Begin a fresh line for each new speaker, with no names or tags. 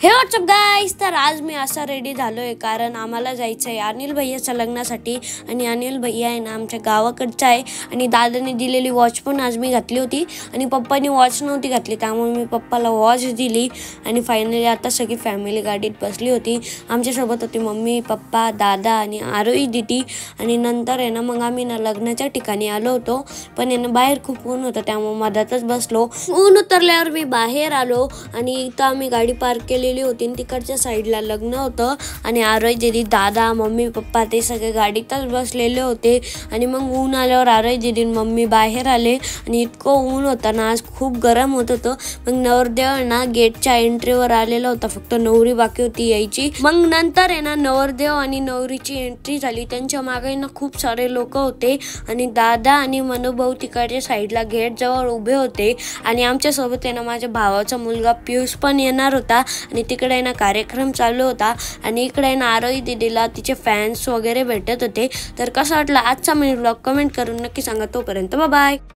हे WhatsApp guys, तर आज मी असा रेडी झालोय कारण आम्हाला जायचं आहे अनिल भैयाच्या लग्नासाठी। आणि अनिल भैया आहे ना आमच्या गावाकडचा आहे आणि दादाने दिलेली वॉच पण आज मी घातली होती आणि पप्पानी वॉच नव्हती घातली, त्यामुळे मी पप्पाला वॉच दिली। आणि फायनली आता सगळी फॅमिली गाडीत बसली होती। आमच्यासोबत होती मम्मी, पप्पा, दादा आणि आरोही दीदी। आणि नंतर आहे ना मग आम्ही ना लग्नाच्या ठिकाणी आलो होतो, पण आहे ना बाहेर खूप ऊन होतं त्यामुळे मधातच बसलो। ऊन उतरल्यावर मी बाहेर आलो आणि इथं आम्ही गाडी पार्क केली होती। तिकडच्या साईडला लग्न होतं आणि आरोही दीदी, दादा, मम्मी, पप्पा ते सगळे गाडीतच बसलेले होते। आणि मग ऊन आल्यावर आरोही दीदी मम्मी बाहेर आले आणि इतकं ऊन होतं ना, आज खूप गरम होत होतं। मग नवरदेव ना गेटच्या एंट्रीवर आलेला होता, फक्त नवरी बाकी होती यायची। मग नंतर आहे ना नवरदेव आणि नवरीची एंट्री झाली, त्यांच्या मागे ना खूप सारे लोक होते आणि दादा आणि मनोभाऊ तिकडच्या साईडला गेट जवळ उभे होते। आणि आमच्या सोबत आहे ना माझ्या भावाचा मुलगा पियुष पण येणार होता आणि तिकडे ना कार्यक्रम चालू होता आणि इकडे ना आरोही दीदीला तिचे फॅन्स वगैरे भेटत होते। तर कसा वाटला आजचा मिनी व्लॉग कमेंट करून नक्की सांगा। तोपर्यंत बाय बाय।